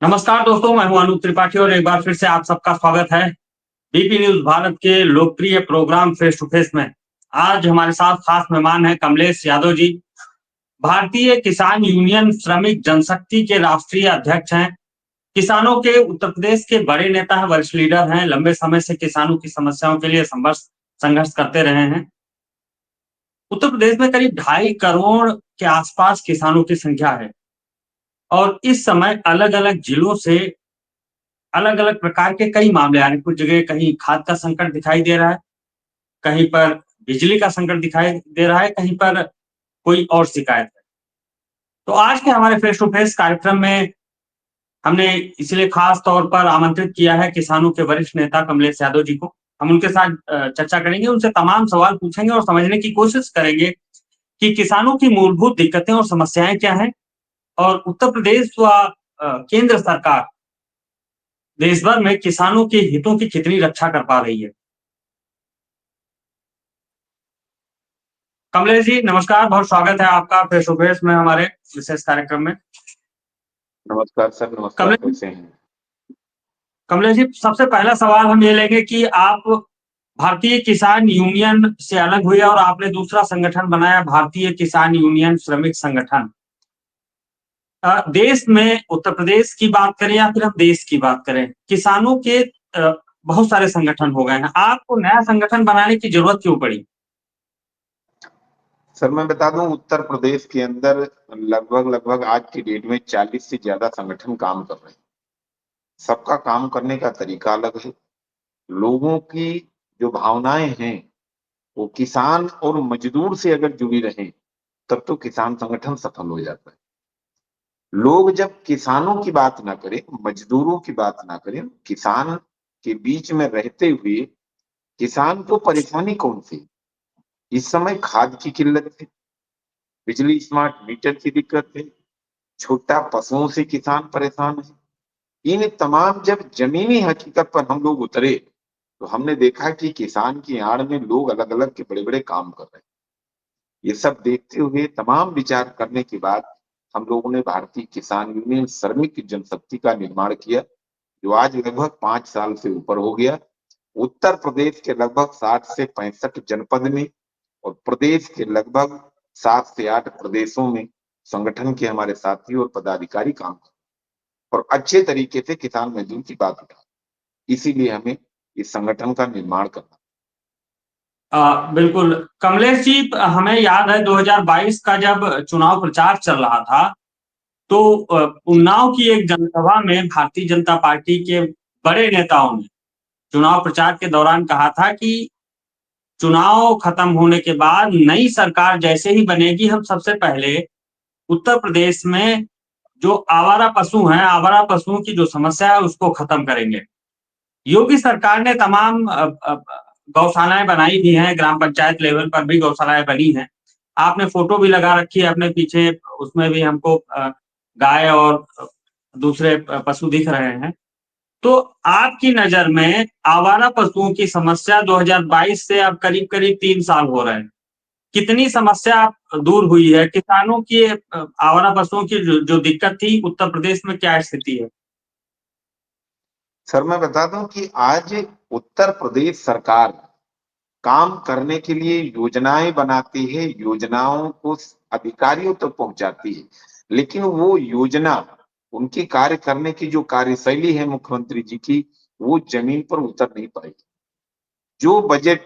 नमस्कार दोस्तों, मैं हूं अनूप त्रिपाठी और एक बार फिर से आप सबका स्वागत है बीपी न्यूज भारत के लोकप्रिय प्रोग्राम फेस टू फेस में। आज हमारे साथ खास मेहमान हैं कमलेश यादव जी। भारतीय किसान यूनियन श्रमिक जनशक्ति के राष्ट्रीय अध्यक्ष हैं। किसानों के उत्तर प्रदेश के बड़े नेता हैं, वरिष्ठ लीडर हैं। लंबे समय से किसानों की समस्याओं के लिए संघर्ष करते रहे हैं। उत्तर प्रदेश में करीब 2.5 करोड़ के आसपास किसानों की संख्या है और इस समय अलग अलग जिलों से अलग अलग प्रकार के कई मामले आ रहे हैं। कुछ जगह कहीं खाद का संकट दिखाई दे रहा है, कहीं पर बिजली का संकट दिखाई दे रहा है, कहीं पर कोई और शिकायत है। तो आज के हमारे फेस टू फेस कार्यक्रम में हमने इसलिए खास तौर पर आमंत्रित किया है किसानों के वरिष्ठ नेता कमलेश यादव जी को। हम उनके साथ चर्चा करेंगे, उनसे तमाम सवाल पूछेंगे और समझने की कोशिश करेंगे कि किसानों की मूलभूत दिक्कतें और समस्याएं क्या हैं और उत्तर प्रदेश व केंद्र सरकार देश भर में किसानों के हितों की कितनी रक्षा कर पा रही है। कमलेश जी नमस्कार, बहुत स्वागत है आपका फेस टू फेस में हमारे विशेष कार्यक्रम में। नमस्कार सर, नमस्कार। कमलेश कैसे हैं? कमलेश जी, सबसे पहला सवाल हम ये लेंगे कि आप भारतीय किसान यूनियन से अलग हुए और आपने दूसरा संगठन बनाया, भारतीय किसान यूनियन श्रमिक संगठन। देश में उत्तर प्रदेश की बात करें या फिर हम देश की बात करें, किसानों के बहुत सारे संगठन हो गए हैं। आपको नया संगठन बनाने की जरूरत क्यों पड़ी? सर मैं बता दूं, उत्तर प्रदेश के अंदर लगभग आज की डेट में 40 से ज्यादा संगठन काम कर रहे हैं। सबका काम करने का तरीका अलग है। लोगों की जो भावनाएं हैं वो किसान और मजदूर से अगर जुड़ी रहे तब तो किसान संगठन सफल हो जाता है। लोग जब किसानों की बात ना करें, मजदूरों की बात ना करें, किसान के बीच में रहते हुए किसान को परेशानी कौन सी? इस समय खाद की किल्लत है, बिजली स्मार्ट मीटर की दिक्कत है, छोटा पशुओं से किसान परेशान है। इन तमाम जब जमीनी हकीकत पर हम लोग उतरे तो हमने देखा कि किसान की आड़ में लोग अलग अलग के बड़े बड़े काम कर रहे हैं। ये सब देखते हुए तमाम विचार करने के बाद हम लोगों ने भारतीय किसान यूनियन श्रमिक जनशक्ति का निर्माण किया, जो आज लगभग 5 साल से ऊपर हो गया। उत्तर प्रदेश के लगभग 60 से 65 जनपद में और प्रदेश के लगभग 7 से 8 प्रदेशों में संगठन के हमारे साथी और पदाधिकारी काम कर और अच्छे तरीके से किसान मजदूर की बात उठा। इसीलिए हमें इस संगठन का निर्माण करना। बिल्कुल कमलेश जी, हमें याद है 2022 का जब चुनाव प्रचार चल रहा था तो उन्नाव की एक जनसभा में भारतीय जनता पार्टी के बड़े नेताओं ने चुनाव प्रचार के दौरान कहा था कि चुनाव खत्म होने के बाद नई सरकार जैसे ही बनेगी, हम सबसे पहले उत्तर प्रदेश में जो आवारा पशु हैं, आवारा पशुओं की जो समस्या है उसको खत्म करेंगे। योगी सरकार ने तमाम गौशालाएं बनाई भी हैं, ग्राम पंचायत लेवल पर भी गौशालाएं बनी हैं। आपने फोटो भी लगा रखी है अपने पीछे, उसमें भी हमको गाय और दूसरे पशु दिख रहे हैं। तो आपकी नजर में आवारा पशुओं की समस्या 2022 से अब करीब करीब 3 साल हो रहे हैं, कितनी समस्या दूर हुई है? किसानों की आवारा पशुओं की जो दिक्कत थी उत्तर प्रदेश में क्या स्थिति है? सर मैं बता दूं कि आज उत्तर प्रदेश सरकार काम करने के लिए योजनाएं बनाती है, योजनाओं को अधिकारियों तक पहुंचाती है, लेकिन वो योजना, उनकी कार्य करने की जो कार्यशैली है मुख्यमंत्री जी की, वो जमीन पर उतर नहीं पाई। जो बजट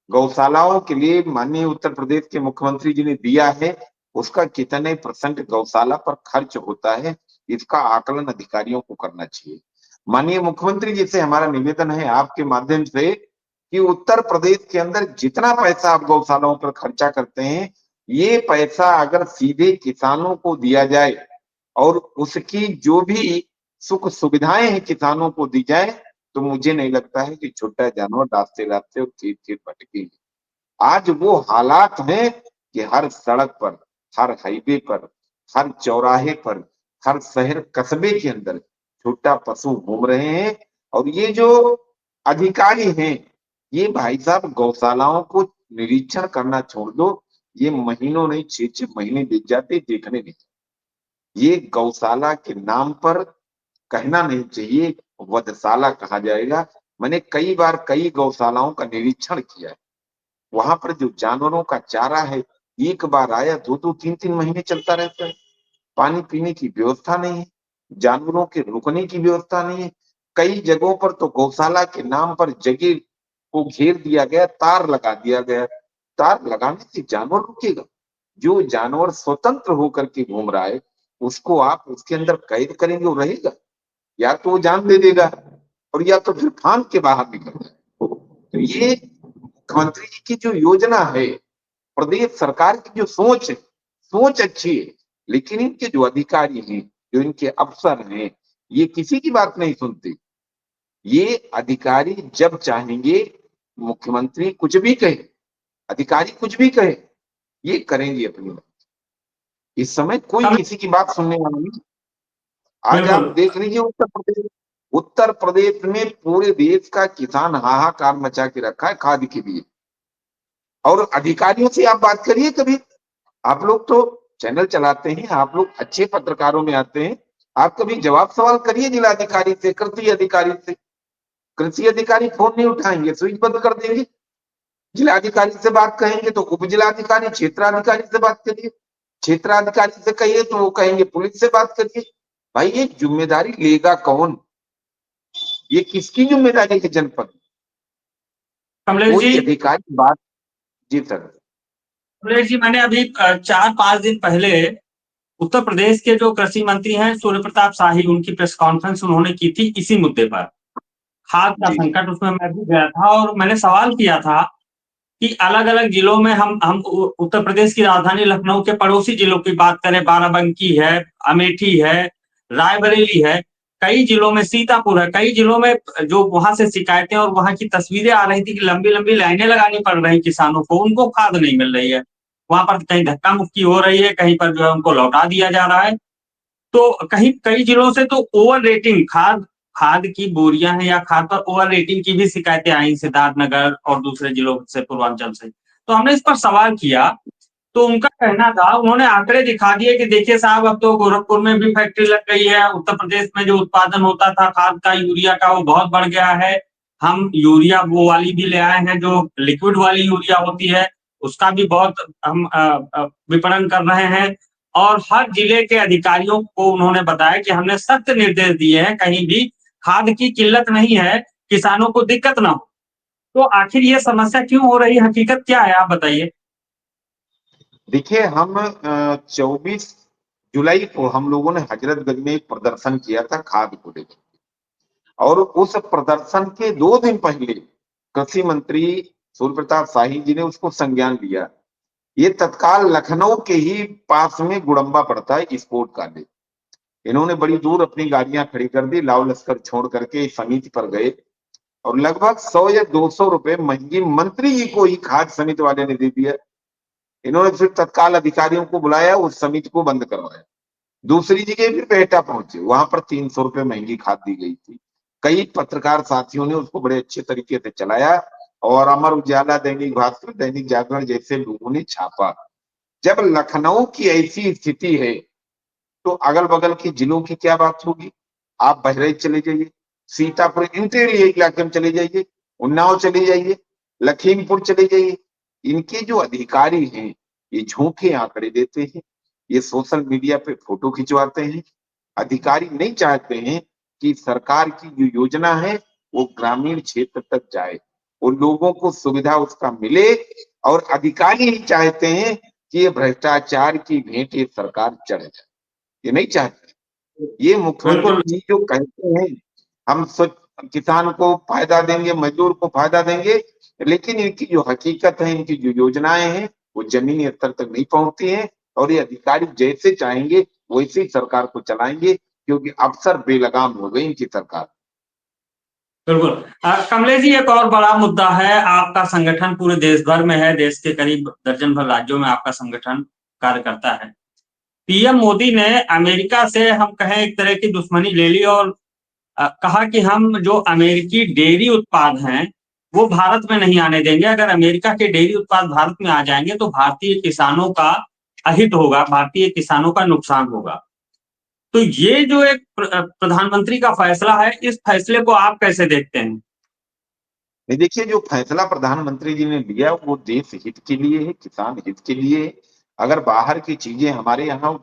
गौशालाओं के लिए माननीय उत्तर प्रदेश के मुख्यमंत्री जी ने दिया है, उसका कितने परसेंट गौशाला पर खर्च होता है, इसका आकलन अधिकारियों को करना चाहिए। माननीय मुख्यमंत्री जी से हमारा निवेदन है आपके माध्यम से कि उत्तर प्रदेश के अंदर जितना पैसा आप गौशालाओं पर खर्चा करते हैं, ये पैसा अगर सीधे किसानों को दिया जाए और उसकी जो भी सुख सुविधाएं हैं किसानों को दी जाए, तो मुझे नहीं लगता है कि छोटा जानवर रास्ते रास्ते और खेत खेत भटकेगी। आज वो हालात हैं कि हर सड़क पर, हर हाईवे पर, हर चौराहे पर, हर शहर कस्बे के अंदर छोटा पशु घूम रहे हैं। और ये जो अधिकारी हैं, ये भाई साहब गौशालाओं को निरीक्षण करना छोड़ दो, ये महीनों नहीं 6-6 महीने बीत जाते देखने नहीं। ये गौशाला के नाम पर कहना नहीं चाहिए, वधशाला कहा जाएगा। मैंने कई बार कई गौशालाओं का निरीक्षण किया है। वहां पर जो जानवरों का चारा है, एक बार आया 2-2 3-3 महीने चलता रहता है। पानी पीने की व्यवस्था नहीं है, जानवरों के रुकने की व्यवस्था नहीं है। कई जगहों पर तो गौशाला के नाम पर जगह को घेर दिया गया, तार लगा दिया गया। तार लगाने से जानवर रुकेगा? जो जानवर स्वतंत्र होकर के घूम रहा है, उसको आप उसके अंदर कैद करेंगे, वो रहेगा? या तो वो जान दे देगा और या तो फिर फांद के बाहर निकल जाए। तो ये मुख्यमंत्री जी की जो योजना है, प्रदेश सरकार की जो सोच है, सोच अच्छी है, लेकिन इनके जो अधिकारी हैं, जो इनके अफसर हैं, ये किसी की बात नहीं सुनते। ये अधिकारी जब चाहेंगे, मुख्यमंत्री कुछ भी कहे, अधिकारी कुछ भी कहे, ये करेंगे अपनी बात। इस समय कोई किसी की बात सुनने वाला नहीं। आज आप बिल्कुल। देख लीजिए उत्तर प्रदेश में पूरे देश का किसान हाहाकार मचा के रखा है खाद के लिए। और अधिकारियों से आप बात करिए कभी। आप लोग तो चैनल चलाते हैं, आप लोग अच्छे पत्रकारों में आते हैं, आप कभी जवाब सवाल करिए जिलाधिकारी से, कृषि अधिकारी से। कृषि अधिकारी फोन नहीं उठाएंगे, स्विच बंद कर देंगे। जिलाधिकारी से बात कहेंगे तो उप जिलाधिकारी, क्षेत्राधिकारी से बात करिए। क्षेत्राधिकारी से कहिए तो वो कहेंगे पुलिस से बात करिए। भाई ये जिम्मेदारी लेगा कौन? ये किसकी जिम्मेदारी है जनपद? कमलेश जी, कोई अधिकारी बात। जी सर। कमलेश जी, मैंने अभी 4-5 दिन पहले उत्तर प्रदेश के जो कृषि मंत्री हैं सूर्य प्रताप शाही, उनकी प्रेस कॉन्फ्रेंस उन्होंने की थी इसी मुद्दे पर, खाद का जी जी संकट। उसमें मैं भी गया था और मैंने सवाल किया था कि अलग अलग जिलों में हम उत्तर प्रदेश की राजधानी लखनऊ के पड़ोसी जिलों की बात करें, बाराबंकी है, अमेठी है, रायबरेली है, कई जिलों में सीतापुर है, कई जिलों में जो वहां से शिकायतें और वहां की तस्वीरें आ रही थी कि लंबी लंबी लाइनें लगानी पड़ रही किसानों को, उनको खाद नहीं मिल रही है। वहां पर कहीं धक्का मुक्की हो रही है, कहीं पर जो है उनको लौटा दिया जा रहा है। तो कहीं कई जिलों से तो ओवर रेटिंग, खाद खाद की बोरियां हैं या खाद पर ओवर रेटिंग की भी शिकायतें आई सिद्धार्थनगर और दूसरे जिलों से, पूर्वांचल से। तो हमने इस पर सवाल किया, तो उनका कहना था, उन्होंने आंकड़े दिखा दिए कि देखिए साहब, अब तो गोरखपुर में भी फैक्ट्री लग गई है, उत्तर प्रदेश में जो उत्पादन होता था खाद का, यूरिया का, वो बहुत बढ़ गया है। हम यूरिया वो वाली भी ले आए हैं जो लिक्विड वाली यूरिया होती है, उसका भी बहुत हम विपणन कर रहे हैं। और हर जिले के अधिकारियों को उन्होंने बताया कि हमने सख्त निर्देश दिए हैं, कहीं भी खाद की किल्लत नहीं है, किसानों को दिक्कत ना हो। तो आखिर ये समस्या क्यों हो रही है, हकीकत क्या है, आप बताइए। देखिए, हम 24 जुलाई को हम लोगों ने हजरतगंज में एक प्रदर्शन किया था खाद को लेकर। और उस प्रदर्शन के 2 दिन पहले कृषि मंत्री सूर्य प्रताप शाही जी ने उसको संज्ञान लिया। ये तत्काल लखनऊ के ही पास में गुड़म्बा पड़ता है, स्पोर्ट कॉलेज। इन्होंने बड़ी दूर अपनी गाड़ियां खड़ी कर दी, लाव लश्कर छोड़ करके समिति पर गए और लगभग 100 या 200 रुपए महंगी मंत्री जी को ही खाद समिति वाले ने दे दिया। इन्होंने फिर तत्काल अधिकारियों को बुलाया, उस समिति को बंद करवाया। दूसरी जगह फिर बेहटा पहुंचे, वहां पर 300 रुपए महंगी खाद दी गई थी। कई पत्रकार साथियों ने उसको बड़े अच्छे तरीके से चलाया और अमर उजाला, दैनिक भास्कर, दैनिक जागरण जैसे लोगों ने छापा। जब लखनऊ की ऐसी स्थिति है तो अगल बगल के जिलों की क्या बात होगी? आप बहराइच चले जाइए, सीतापुर इंटीरियर इलाके में चले जाइए, उन्नाव चले जाइए, लखीमपुर चले जाइए। इनके जो अधिकारी हैं, ये झूठे आंकड़े देते हैं, ये सोशल मीडिया पे फोटो खिंचवाते हैं। अधिकारी नहीं चाहते हैं कि सरकार की जो योजना है वो ग्रामीण क्षेत्र तक जाए, वो लोगों को सुविधा उसका मिले। और अधिकारी ही चाहते हैं कि ये भ्रष्टाचार की भेंट ये सरकार चढ़ जाए, ये नहीं चाहते। ये मुख्यमंत्री बिल्कुल। जी जो कहते हैं हम किसान को फायदा देंगे, मजदूर को फायदा देंगे, लेकिन इनकी जो हकीकत है, इनकी जो योजनाएं हैं, वो जमीनी स्तर तक नहीं पहुंचती हैं। और ये अधिकारी जैसे चाहेंगे वैसे ही सरकार को चलाएंगे, क्योंकि अफसर बेलगाम हो गई इनकी सरकार। बिल्कुल। कमलेश जी, एक और बड़ा मुद्दा है, आपका संगठन पूरे देश भर में है, देश के करीब दर्जन भर राज्यों में आपका संगठन कार्य करता है। पीएम मोदी ने अमेरिका से हम कहें एक तरह की दुश्मनी ले ली और कहा कि हम जो अमेरिकी डेयरी उत्पाद हैं वो भारत में नहीं आने देंगे। अगर अमेरिका के डेयरी उत्पाद भारत में आ जाएंगे तो भारतीय किसानों का अहित होगा, भारतीय किसानों का नुकसान होगा। तो ये जो एक प्रधानमंत्री का फैसला है, इस फैसले को आप कैसे देखते हैं? नहीं, देखिए, जो फैसला प्रधानमंत्री जी ने लिया वो देश हित के लिए है, किसान हित के लिए है। अगर बाहर की चीजें हमारे यहाँ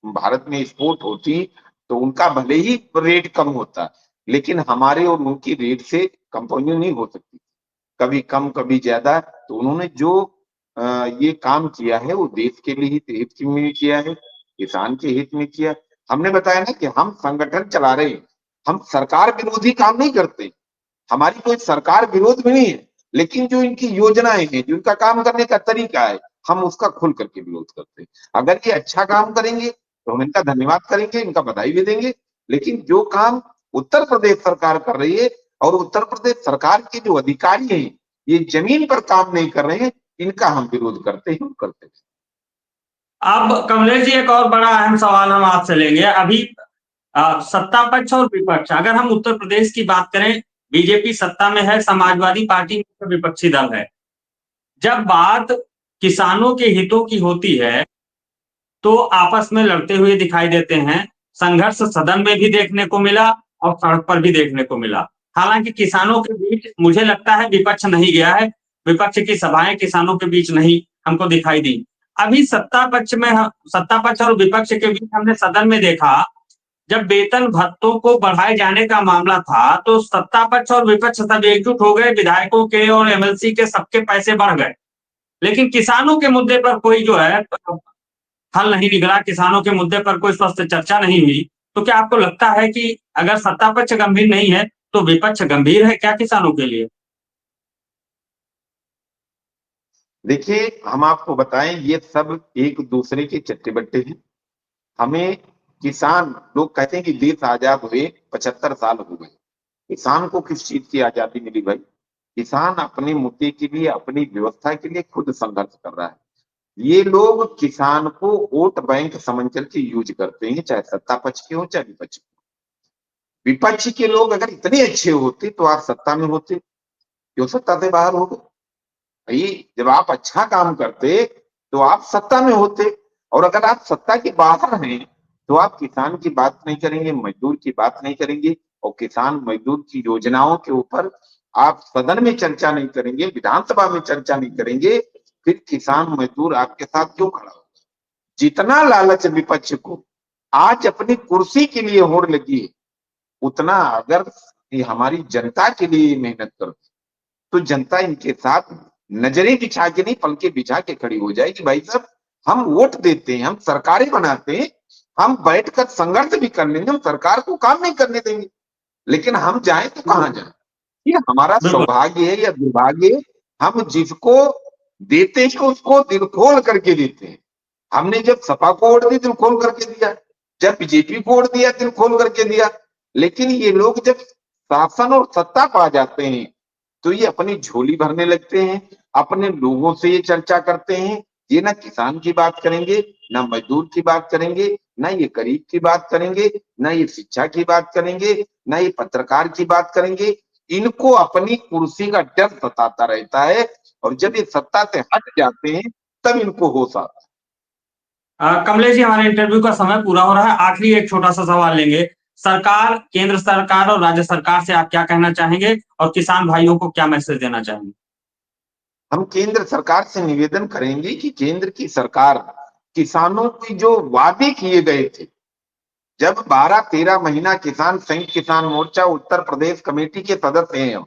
भारत में एक्सपोर्ट होती तो उनका भले ही रेट कम होता, लेकिन हमारे और उनकी रेट से कंपेरिजन नहीं हो सकती, कभी कम कभी ज्यादा। तो उन्होंने जो ये काम किया है वो देश के लिए हित में किया है, किसान के हित में किया। हमने बताया ना कि हम संगठन चला रहे हैं, हम सरकार विरोधी काम नहीं करते, हमारी कोई सरकार विरोध में नहीं है, लेकिन जो इनकी योजनाएं हैं, जो इनका काम करने का तरीका है, हम उसका खुल करके विरोध करते हैं। अगर ये अच्छा काम करेंगे तो हम इनका धन्यवाद करेंगे, इनका बधाई भी देंगे, लेकिन जो काम उत्तर प्रदेश सरकार कर रही है और उत्तर प्रदेश सरकार के जो अधिकारी हैं ये जमीन पर काम नहीं कर रहे हैं, इनका हम विरोध करते हैं, करते हैं। अब कमलेश जी, एक और बड़ा अहम सवाल हम आपसे लेंगे। अभी सत्ता पक्ष और विपक्ष, अगर हम उत्तर प्रदेश की बात करें, बीजेपी सत्ता में है, समाजवादी पार्टी विपक्षी दल है। जब बात किसानों के हितों की होती है तो आपस में लड़ते हुए दिखाई देते हैं। संघर्ष सदन में भी देखने को मिला और सड़क पर भी देखने को मिला। हालांकि किसानों के बीच मुझे लगता है विपक्ष नहीं गया है, विपक्ष की सभाएं किसानों के बीच नहीं हमको दिखाई दी। अभी सत्ता पक्ष और विपक्ष के बीच हमने सदन में देखा, जब वेतन भत्तों को बढ़ाए जाने का मामला था तो सत्ता पक्ष और विपक्ष सब एकजुट हो गए, विधायकों के और एमएलसी के सबके पैसे बढ़ गए। लेकिन किसानों के मुद्दे पर कोई जो है हल नहीं निकला, किसानों के मुद्दे पर कोई स्वस्थ चर्चा नहीं हुई। तो क्या आपको लगता है कि अगर सत्ता पक्ष गंभीर नहीं है तो विपक्ष गंभीर है क्या किसानों के लिए? देखिए, हम आपको बताएं, ये सब एक दूसरे के चट्टे बट्टे हैं। हमें किसान लोग कहते हैं कि देश आजाद हुए 75 साल हो गए, किसान को किस चीज की आजादी मिली भाई? किसान अपने मुद्दे के लिए, अपनी व्यवस्था के लिए खुद संघर्ष कर रहा है। ये लोग किसान को वोट बैंक समझ करके यूज करते हैं, चाहे सत्ता पक्ष के हो चाहे विपक्ष के। विपक्ष के लोग अगर इतने अच्छे होते तो आप सत्ता में होते, क्यों सत्ता से बाहर हो गए? भाई, जब आप अच्छा काम करते तो आप सत्ता में होते, और अगर आप सत्ता के बाहर हैं तो आप किसान की बात नहीं करेंगे, मजदूर की बात नहीं करेंगे, और किसान मजदूर की योजनाओं के ऊपर आप सदन में चर्चा नहीं करेंगे, विधानसभा में चर्चा नहीं करेंगे, फिर किसान मजदूर आपके साथ क्यों खड़ा होगा? जितना लालच विपक्ष को आज अपनी कुर्सी के लिए होड़ लगी है, उतना अगर ये हमारी जनता के लिए मेहनत करते तो जनता इनके साथ नजरें बिछा के नहीं, पलके बिछा के खड़ी हो जाएगी। भाई साहब, हम वोट देते हैं, हम सरकारें बनाते हैं, हम बैठकर संघर्ष भी कर लेंगे, हम सरकार को काम नहीं करने देंगे, लेकिन हम जाएं तो कहां जाएं? ये हमारा बिल्कुल। सौभाग्य है या दुर्भाग्य है। हम जिसको देते हैं उसको दिल खोल करके देते हैं। हमने जब सपा को वोट दिया, दिल खोल करके दिया, जब बीजेपी को वोट दिया, दिल खोल करके दिया, लेकिन ये लोग जब शासन और सत्ता पा जाते हैं तो ये अपनी झोली भरने लगते हैं, अपने लोगों से ये चर्चा करते हैं। ये ना किसान की बात करेंगे, ना मजदूर की बात करेंगे, ना ये गरीब की बात करेंगे, ना ये शिक्षा की बात करेंगे, ना ये पत्रकार की बात करेंगे। इनको अपनी कुर्सी का डर सताता रहता है, और जब ये सत्ता से हट जाते हैं तब इनको होश आता है। कमलेश जी, हमारे इंटरव्यू का समय पूरा हो रहा है। आखिरी एक छोटा सा सवाल लेंगे। सरकार, केंद्र सरकार और राज्य सरकार से आप क्या कहना चाहेंगे और किसान भाइयों को क्या मैसेज देना चाहेंगे? हम केंद्र सरकार से निवेदन करेंगे कि केंद्र की सरकार किसानों की जो वादे किए गए थे, जब 12-13 महीना किसान संयुक्त किसान मोर्चा उत्तर प्रदेश कमेटी के सदस्य हैं,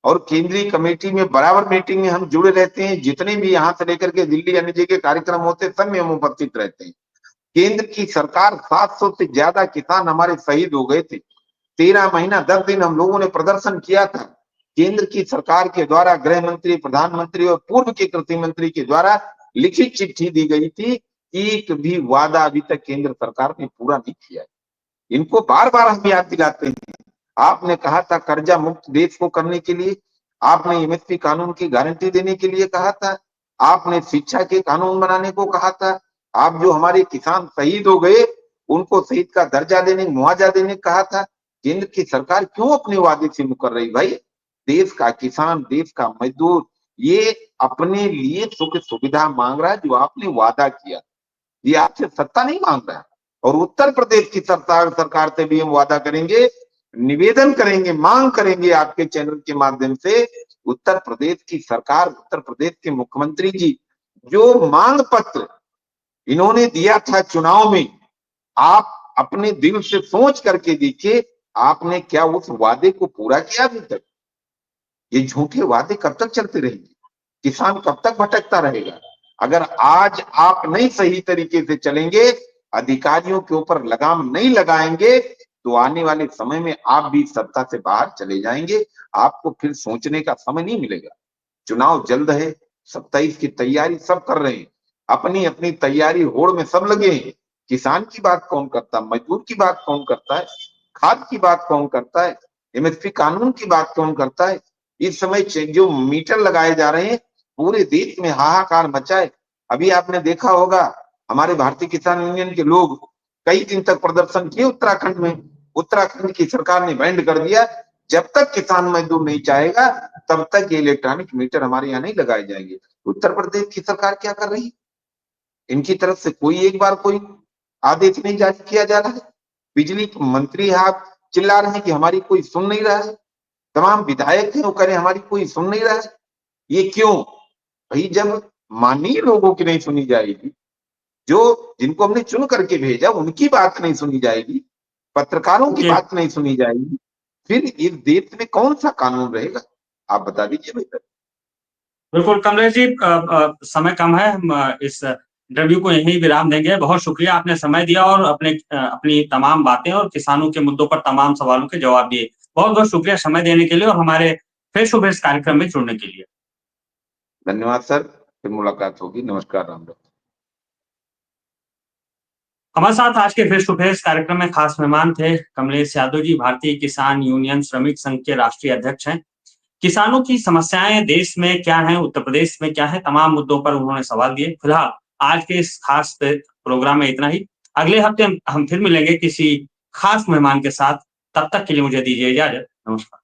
और केंद्रीय कमेटी में बराबर मीटिंग में हम जुड़े रहते हैं, जितने भी यहाँ से लेकर के दिल्ली अन्य जगह कार्यक्रम होते सब में हम उपस्थित रहते हैं। केंद्र की सरकार, 700 से ज्यादा किसान हमारे शहीद हो गए थे। 13 महीना 10 दिन हम लोगों ने प्रदर्शन किया था। केंद्र की सरकार के द्वारा गृह मंत्री, प्रधानमंत्री और पूर्व के कृषि मंत्री के द्वारा लिखित चिट्ठी दी गई थी, एक भी वादा अभी तक केंद्र सरकार ने पूरा नहीं किया है। इनको बार बार हम याद दिलाते हैं। आपने कहा था कर्जा मुक्त देश को करने के लिए, आपने एमएसपी कानून की गारंटी देने के लिए कहा था, आपने शिक्षा के कानून बनाने को कहा था, आप जो हमारे किसान शहीद हो गए उनको शहीद का दर्जा देने, मुआवजा देने कहा था। केंद्र की सरकार क्यों अपने वादे से मुकर रही? भाई, देश का किसान, देश का मजदूर ये अपने लिए सुख सुविधा मांग रहा है, जो आपने वादा किया। ये आपसे सत्ता नहीं मांग रहा है, और उत्तर प्रदेश की सरकार से भी हम वादा करेंगे, निवेदन करेंगे, मांग करेंगे आपके चैनल के माध्यम से, उत्तर प्रदेश की सरकार, उत्तर प्रदेश के मुख्यमंत्री जी जो मांग पत्र इन्होंने दिया था चुनाव में, आप अपने दिल से सोच करके देखिए, आपने क्या उस वादे को पूरा किया अभी तक? ये झूठे वादे कब तक चलते रहेंगे? किसान कब तक भटकता रहेगा? अगर आज आप नहीं सही तरीके से चलेंगे, अधिकारियों के ऊपर लगाम नहीं लगाएंगे, तो आने वाले समय में आप भी सत्ता से बाहर चले जाएंगे। आपको फिर सोचने का समय नहीं मिलेगा। चुनाव जल्द है, 27 की तैयारी सब कर रहे हैं, अपनी अपनी तैयारी होड़ में सब लगे हैं। किसान की बात कौन करता है? मजदूर की बात कौन करता है? खाद की बात कौन करता है? एमएसपी कानून की बात कौन करता है? इस समय जो मीटर लगाए जा रहे हैं, पूरे देश में हाहाकार मचा है। अभी आपने देखा होगा, हमारे भारतीय किसान यूनियन के लोग कई दिन तक प्रदर्शन किए उत्तराखंड में। उत्तराखंड की सरकार ने बैंड कर दिया, जब तक किसान मजदूर नहीं चाहेगा तब तक ये इलेक्ट्रॉनिक मीटर हमारे यहाँ नहीं लगाए जाएंगे। उत्तर प्रदेश की सरकार क्या कर रही है? इनकी तरफ से कोई एक बार कोई आदेश नहीं जारी किया जा रहा है। बिजली के मंत्री आप चिल्ला रहे हैं कि हमारी कोई सुन नहीं रहा है। तमाम विधायक हैं वो कह रहे हैं हमारी कोई सुन नहीं रहा है। ये क्यों? भाई जब माननीय लोगों की नहीं सुनी जाएगी, जो जिनको हमने चुन करके भेजा उनकी बात नहीं सुनी जाएगी, पत्रकारों की जी बात नहीं सुनी जाएगी, फिर इस देश में कौन सा कानून रहेगा? आप बता दीजिए बेहतर। बिल्कुल कमलेश जी, समय कम है, हम इस इंटरव्यू को यहीं विराम देंगे। बहुत शुक्रिया, आपने समय दिया और अपनी तमाम बातें और किसानों के मुद्दों पर तमाम सवालों के जवाब दिए। बहुत बहुत शुक्रिया समय देने के लिए और हमारे फेस टू फेस कार्यक्रम में जुड़ने के लिए। धन्यवाद सर, फिर मुलाकात होगी। नमस्कार, राम राम। हमारे साथ आज के फेस टू फेस कार्यक्रम में खास मेहमान थे कमलेश यादव जी, भारतीय किसान यूनियन श्रमिक संघ के राष्ट्रीय अध्यक्ष हैं। किसानों की समस्याएं देश में क्या हैं, उत्तर प्रदेश में क्या है, तमाम मुद्दों पर उन्होंने सवाल दिए। फिलहाल आज के इस खास प्रोग्राम में इतना ही। अगले हफ्ते हम फिर मिलेंगे किसी खास मेहमान के साथ। तब तक के लिए मुझे दीजिए इजाजत। नमस्कार।